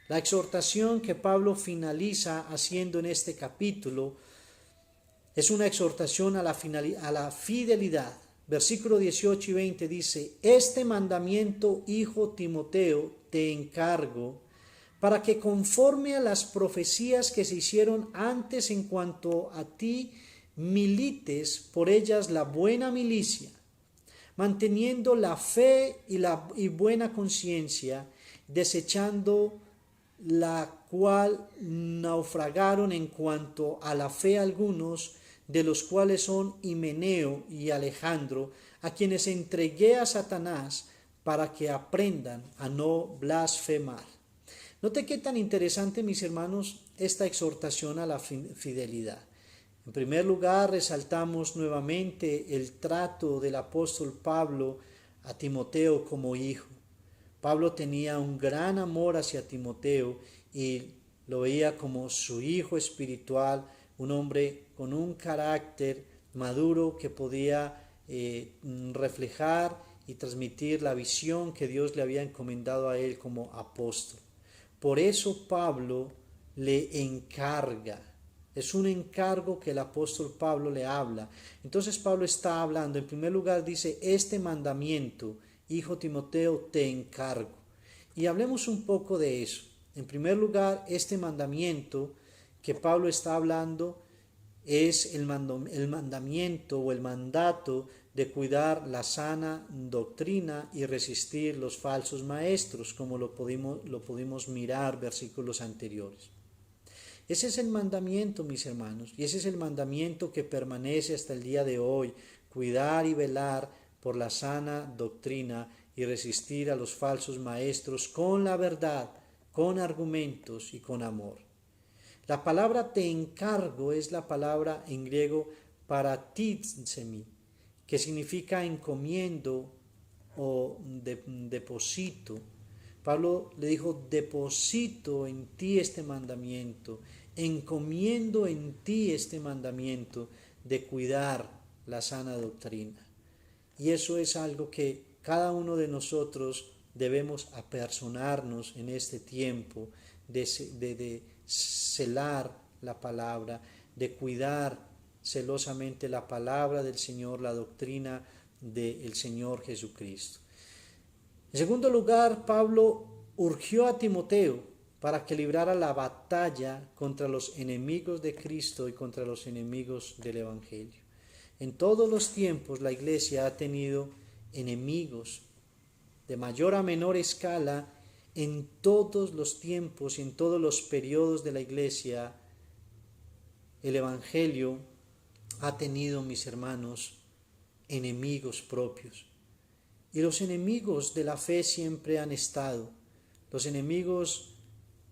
La exhortación que Pablo finaliza haciendo en este capítulo es una exhortación a la fidelidad. Versículo 18 y 20 dice: este mandamiento, hijo Timoteo, te encargo, para que conforme a las profecías que se hicieron antes en cuanto a ti, milites por ellas la buena milicia, manteniendo la fe y buena conciencia, desechando la cual naufragaron en cuanto a la fe algunos, de los cuales son Himeneo y Alejandro, a quienes entregué a Satanás para que aprendan a no blasfemar. Note qué tan interesante, mis hermanos, esta exhortación a la fidelidad. En primer lugar, resaltamos nuevamente el trato del apóstol Pablo a Timoteo como hijo. Pablo tenía un gran amor hacia Timoteo y lo veía como su hijo espiritual, un hombre con un carácter maduro que podía reflejar y transmitir la visión que Dios le había encomendado a él como apóstol. Por eso Pablo le encarga. Es un encargo que el apóstol Pablo le habla. Entonces Pablo está hablando, en primer lugar dice, este mandamiento, hijo Timoteo, te encargo. Y hablemos un poco de eso. En primer lugar, este mandamiento que Pablo está hablando es el mandamiento o el mandato de cuidar la sana doctrina y resistir los falsos maestros, como lo pudimos mirar versículos anteriores. Ese es el mandamiento, mis hermanos, y ese es el mandamiento que permanece hasta el día de hoy: cuidar y velar por la sana doctrina y resistir a los falsos maestros con la verdad, con argumentos y con amor. La palabra te encargo es la palabra en griego paratizemi, que significa encomiendo o deposito. Pablo le dijo: deposito en ti este mandamiento, encomiendo en ti este mandamiento de cuidar la sana doctrina. Y eso es algo que cada uno de nosotros debemos apersonarnos en este tiempo, de celar la palabra, de cuidar celosamente la palabra del Señor, la doctrina del Señor Jesucristo. En segundo lugar, Pablo urgió a Timoteo para que librara la batalla contra los enemigos de Cristo y contra los enemigos del Evangelio. En todos los tiempos la Iglesia ha tenido enemigos de mayor a menor escala. En todos los tiempos y en todos los periodos de la Iglesia, el Evangelio ha tenido, mis hermanos, enemigos propios. Y los enemigos de la fe siempre han estado. Los enemigos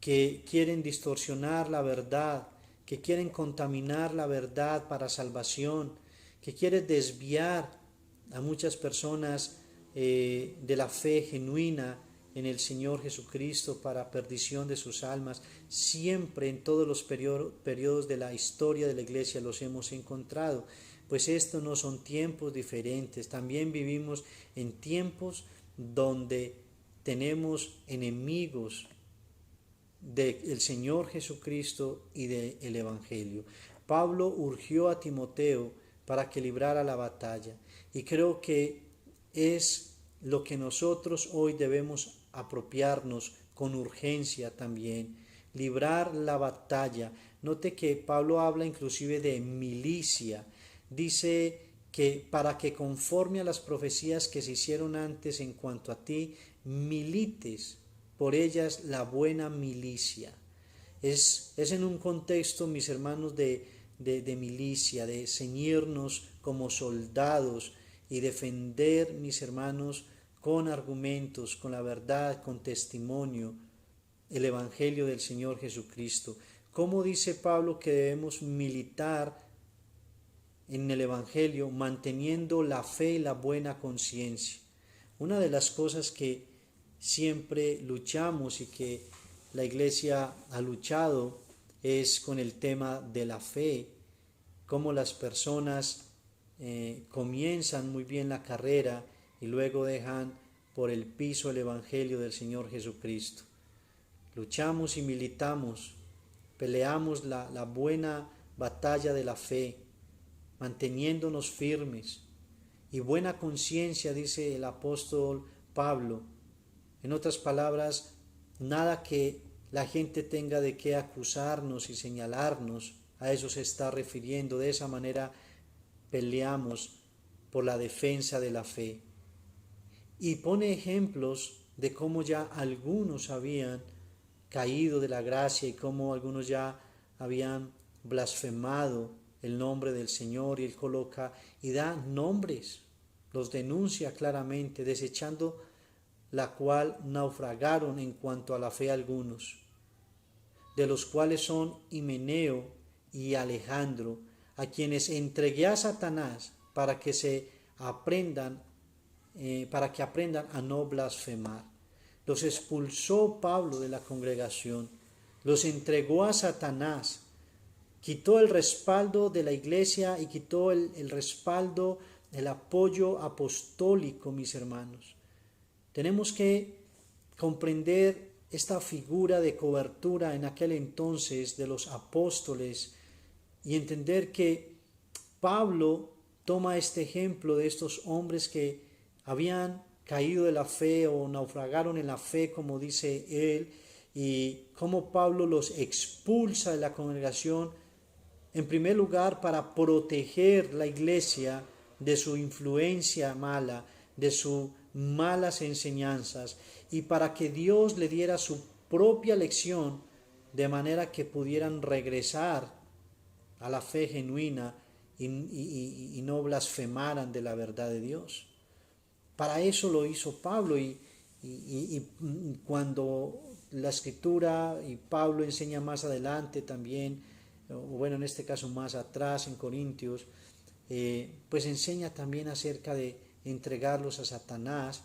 que quieren distorsionar la verdad, que quieren contaminar la verdad para salvación, que quieren desviar a muchas personas de la fe genuina en el Señor Jesucristo para perdición de sus almas, siempre en todos los periodos de la historia de la iglesia los hemos encontrado. Pues estos no son tiempos diferentes, también vivimos en tiempos donde tenemos enemigos del Señor Jesucristo y del Evangelio. Pablo urgió a Timoteo para que librara la batalla, y creo que es lo que nosotros hoy debemos apropiarnos con urgencia también, librar la batalla. Note que Pablo habla inclusive de milicia, dice que para que conforme a las profecías que se hicieron antes en cuanto a ti, milites por ellas la buena milicia. Es en un contexto, mis hermanos, de milicia, de ceñirnos como soldados y defender, mis hermanos, con argumentos, con la verdad, con testimonio, el Evangelio del Señor Jesucristo. ¿Cómo dice Pablo que debemos militar en el Evangelio manteniendo la fe y la buena conciencia? Una de las cosas que siempre luchamos y que la iglesia ha luchado es con el tema de la fe, cómo las personas comienzan muy bien la carrera y luego dejan por el piso el Evangelio del Señor Jesucristo. Luchamos y militamos, peleamos la buena batalla de la fe, manteniéndonos firmes y buena conciencia, dice el apóstol Pablo. En otras palabras, nada que la gente tenga de qué acusarnos y señalarnos, a eso se está refiriendo. De esa manera peleamos por la defensa de la fe. Y pone ejemplos de cómo ya algunos habían caído de la gracia y cómo algunos ya habían blasfemado el nombre del Señor, y él coloca y da nombres, los denuncia claramente, desechando la cual naufragaron en cuanto a la fe algunos, de los cuales son Himeneo y Alejandro, a quienes entregué a Satanás para que aprendan a no blasfemar. Los expulsó Pablo de la congregación, los entregó a Satanás, quitó el respaldo de la iglesia y quitó el respaldo, el apoyo apostólico, mis hermanos. Tenemos que comprender esta figura de cobertura en aquel entonces de los apóstoles y entender que Pablo toma este ejemplo de estos hombres que habían caído de la fe o naufragaron en la fe, como dice él, y cómo Pablo los expulsa de la congregación, en primer lugar para proteger la iglesia de su influencia mala, de sus malas enseñanzas, y para que Dios le diera su propia lección de manera que pudieran regresar a la fe genuina y no blasfemaran de la verdad de Dios. Para eso lo hizo Pablo, y cuando la Escritura y Pablo enseña más adelante también, o bueno, en este caso más atrás en Corintios, pues enseña también acerca de entregarlos a Satanás.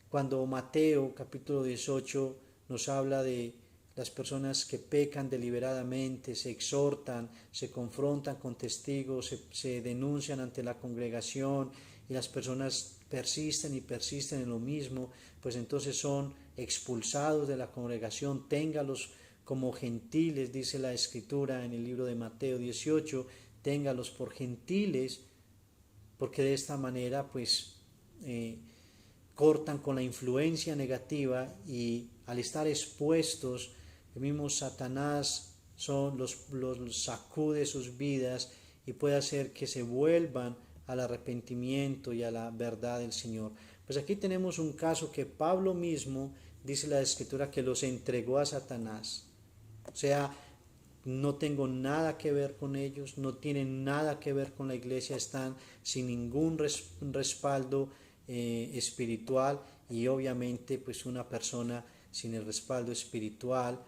Cuando Mateo capítulo 18 nos habla de las personas que pecan deliberadamente, se exhortan, se confrontan con testigos, se denuncian ante la congregación, y las personas persisten y persisten en lo mismo, pues entonces son expulsados de la congregación. Téngalos como gentiles, dice la Escritura en el libro de Mateo 18, téngalos por gentiles, porque de esta manera pues cortan con la influencia negativa, y al estar expuestos, el mismo Satanás los sacude sus vidas y puede hacer que se vuelvan al arrepentimiento y a la verdad del Señor. Pues aquí tenemos un caso que Pablo mismo, dice la Escritura, que los entregó a Satanás. O sea, no tengo nada que ver con ellos, no tienen nada que ver con la iglesia, están sin ningún respaldo espiritual, y obviamente pues una persona sin el respaldo espiritual,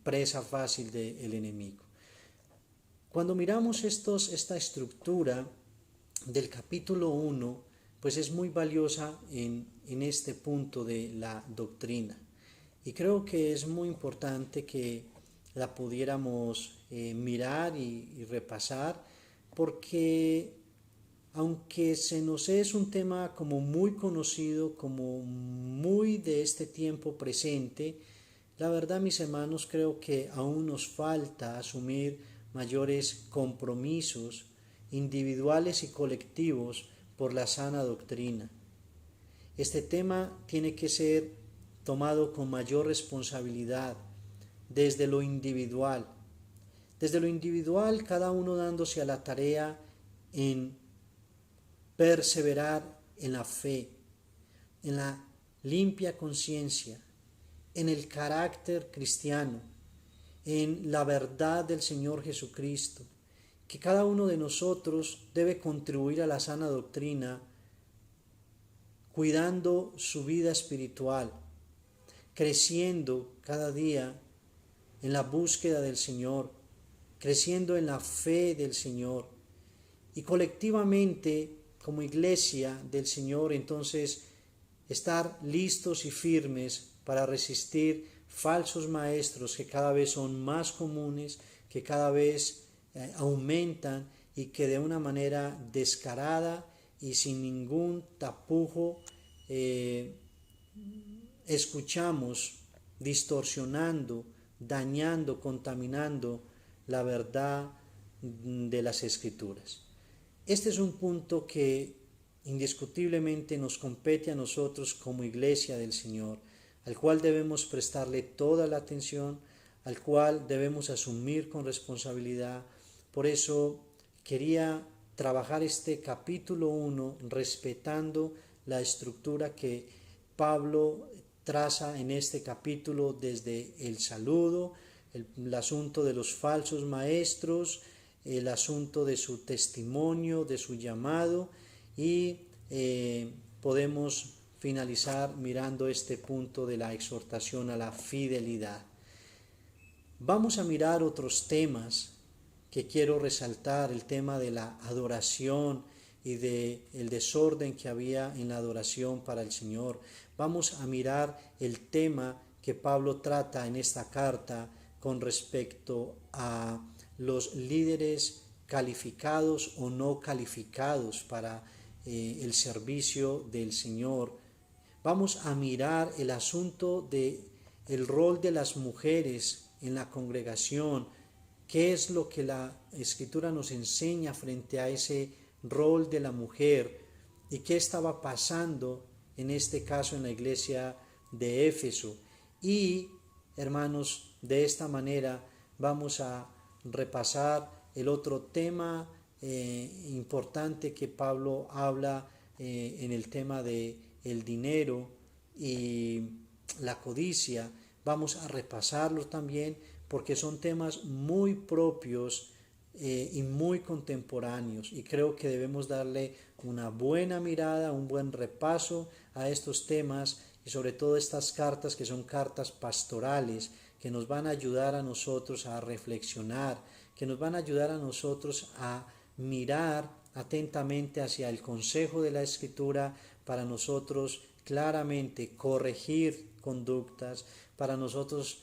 presa fácil del enemigo. Cuando miramos esta estructura del capítulo 1, pues es muy valiosa en este punto de la doctrina. Y creo que es muy importante que la pudiéramos mirar y repasar, porque aunque se nos es un tema como muy conocido, como muy de este tiempo presente, la verdad, mis hermanos, creo que aún nos falta asumir mayores compromisos individuales y colectivos por la sana doctrina. Este tema tiene que ser tomado con mayor responsabilidad desde lo individual. Desde lo individual, cada uno dándose a la tarea en perseverar en la fe, en la limpia conciencia, en el carácter cristiano, en la verdad del Señor Jesucristo, que cada uno de nosotros debe contribuir a la sana doctrina, cuidando su vida espiritual, creciendo cada día en la búsqueda del Señor, creciendo en la fe del Señor, y colectivamente como iglesia del Señor, entonces estar listos y firmes para resistir falsos maestros que cada vez son más comunes, que cada vez aumentan y que de una manera descarada y sin ningún tapujo escuchamos distorsionando, dañando, contaminando la verdad de las Escrituras. Este es un punto que indiscutiblemente nos compete a nosotros como iglesia del Señor, al cual debemos prestarle toda la atención, al cual debemos asumir con responsabilidad. Por eso quería trabajar este capítulo 1 respetando la estructura que Pablo traza en este capítulo desde el saludo, el asunto de los falsos maestros, el asunto de su testimonio, de su llamado, y podemos finalizar mirando este punto de la exhortación a la fidelidad. Vamos a mirar otros temas que quiero resaltar, el tema de la adoración y del desorden que había en la adoración para el Señor. Vamos a mirar el tema que Pablo trata en esta carta con respecto a los líderes calificados o no calificados para el servicio del Señor. Vamos a mirar el asunto de el rol de las mujeres en la congregación, qué es lo que la Escritura nos enseña frente a ese rol de la mujer y qué estaba pasando en este caso en la iglesia de Éfeso. Y, hermanos, de esta manera vamos a repasar el otro tema importante que Pablo habla en el tema de el dinero y la codicia. Vamos a repasarlo también porque son temas muy propios y muy contemporáneos, y creo que debemos darle una buena mirada, un buen repaso a estos temas, y sobre todo estas cartas que son cartas pastorales que nos van a ayudar a nosotros a reflexionar, que nos van a ayudar a nosotros a mirar atentamente hacia el consejo de la Escritura para nosotros claramente corregir conductas, para nosotros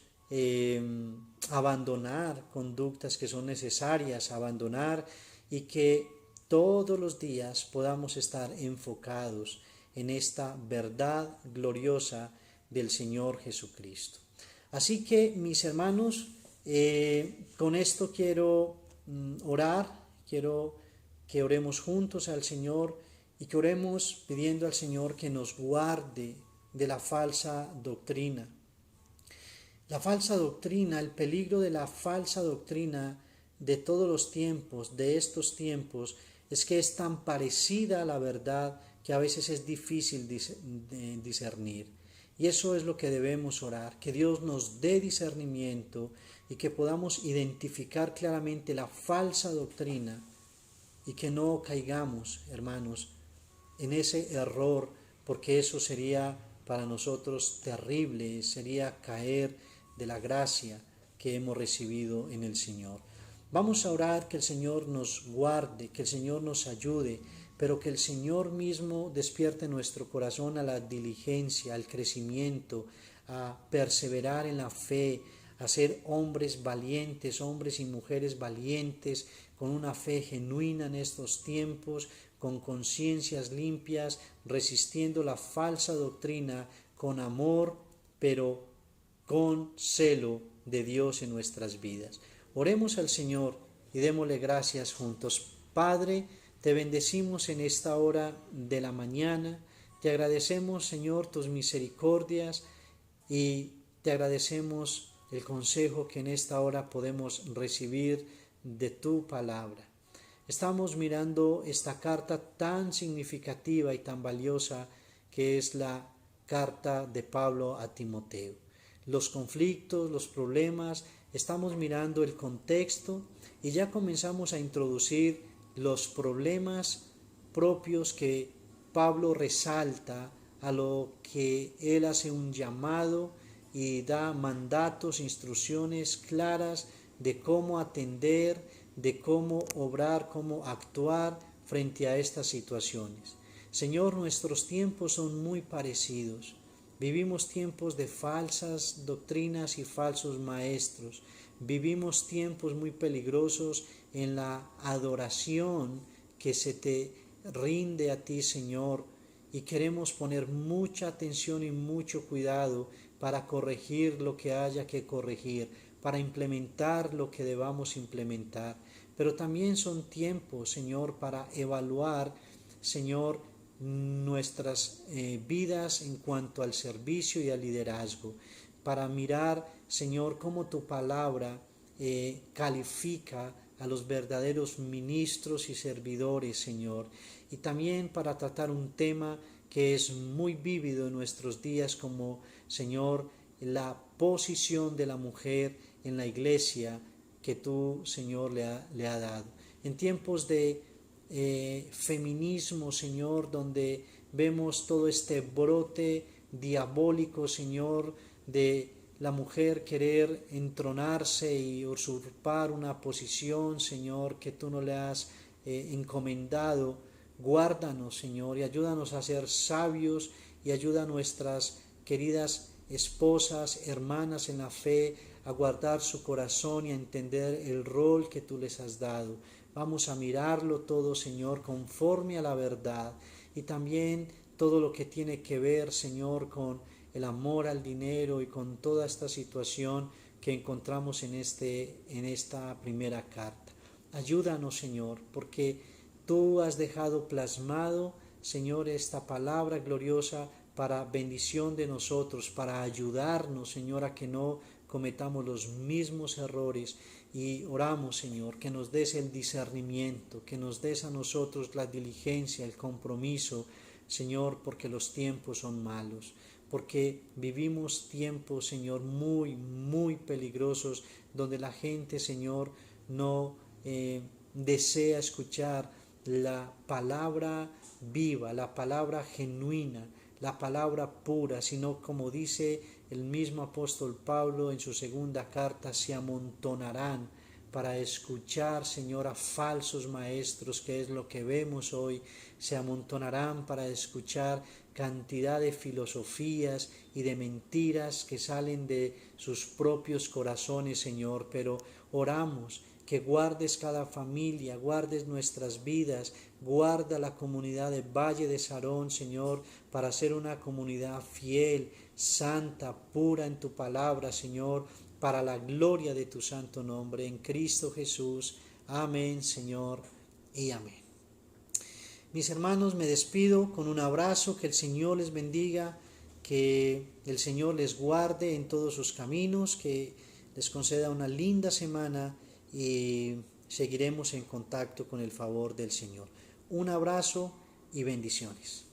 abandonar conductas que son necesarias abandonar, y que todos los días podamos estar enfocados en esta verdad gloriosa del Señor Jesucristo. Así que, mis hermanos, con esto quiero orar, quiero que oremos juntos al Señor y que oremos pidiendo al Señor que nos guarde de la falsa doctrina. La falsa doctrina, el peligro de la falsa doctrina de todos los tiempos, de estos tiempos, es que es tan parecida a la verdad que a veces es difícil discernir. Y eso es lo que debemos orar, que Dios nos dé discernimiento y que podamos identificar claramente la falsa doctrina y que no caigamos, hermanos, en ese error, porque eso sería para nosotros terrible, sería caer de la gracia que hemos recibido en el Señor. Vamos a orar que el Señor nos guarde, que el Señor nos ayude pero que el Señor mismo despierte nuestro corazón a la diligencia, al crecimiento, a perseverar en la fe, a ser hombres valientes, hombres y mujeres valientes, con una fe genuina en estos tiempos, con conciencias limpias, resistiendo la falsa doctrina con amor, pero con celo de Dios en nuestras vidas. Oremos al Señor y démosle gracias juntos. Padre, te bendecimos en esta hora de la mañana, te agradecemos, Señor, tus misericordias y te agradecemos el consejo que en esta hora podemos recibir de tu palabra. Estamos mirando esta carta tan significativa y tan valiosa que es la carta de Pablo a Timoteo. Los conflictos, los problemas, estamos mirando el contexto y ya comenzamos a introducir los problemas propios que Pablo resalta, a lo que él hace un llamado y da mandatos, instrucciones claras de cómo atender, de cómo obrar, cómo actuar frente a estas situaciones. Señor, nuestros tiempos son muy parecidos. Vivimos tiempos de falsas doctrinas y falsos maestros. Vivimos tiempos muy peligrosos en la adoración que se te rinde a ti, Señor, y queremos poner mucha atención y mucho cuidado para corregir lo que haya que corregir, para implementar lo que debamos implementar. Pero también son tiempos, Señor, para evaluar, Señor, nuestras vidas en cuanto al servicio y al liderazgo, para mirar, Señor, cómo tu palabra califica a los verdaderos ministros y servidores, Señor, y también para tratar un tema que es muy vívido en nuestros días como, Señor, la posición de la mujer en la iglesia que tú, Señor, le ha dado. En tiempos de feminismo, Señor, donde vemos todo este brote diabólico, Señor, de la mujer querer entronarse y usurpar una posición, Señor, que tú no le has encomendado. Guárdanos, Señor, y ayúdanos a ser sabios y ayuda a nuestras queridas esposas, hermanas en la fe, a guardar su corazón y a entender el rol que tú les has dado. Vamos a mirarlo todo, Señor, conforme a la verdad y también todo lo que tiene que ver, Señor, con el amor al dinero y con toda esta situación que encontramos en esta primera carta. Ayúdanos, Señor, porque tú has dejado plasmado, Señor, esta palabra gloriosa para bendición de nosotros, para ayudarnos, Señor, a que no cometamos los mismos errores. Y oramos, Señor, que nos des el discernimiento, que nos des a nosotros la diligencia, el compromiso, Señor, porque los tiempos son malos, porque vivimos tiempos, Señor, muy, muy peligrosos, donde la gente, Señor, no desea escuchar la palabra viva, la palabra genuina, la palabra pura, sino como dice el mismo apóstol Pablo en su segunda carta, se amontonarán para escuchar, Señor, a falsos maestros, que es lo que vemos hoy. Se amontonarán para escuchar cantidad de filosofías y de mentiras que salen de sus propios corazones, Señor, pero oramos que guardes cada familia, guardes nuestras vidas, guarda la comunidad de Valle de Sarón, Señor, para ser una comunidad fiel, santa, pura en tu palabra, Señor, para la gloria de tu santo nombre, en Cristo Jesús. Amén, Señor, y amén. Mis hermanos, me despido con un abrazo, que el Señor les bendiga, que el Señor les guarde en todos sus caminos, que les conceda una linda semana y seguiremos en contacto con el favor del Señor. Un abrazo y bendiciones.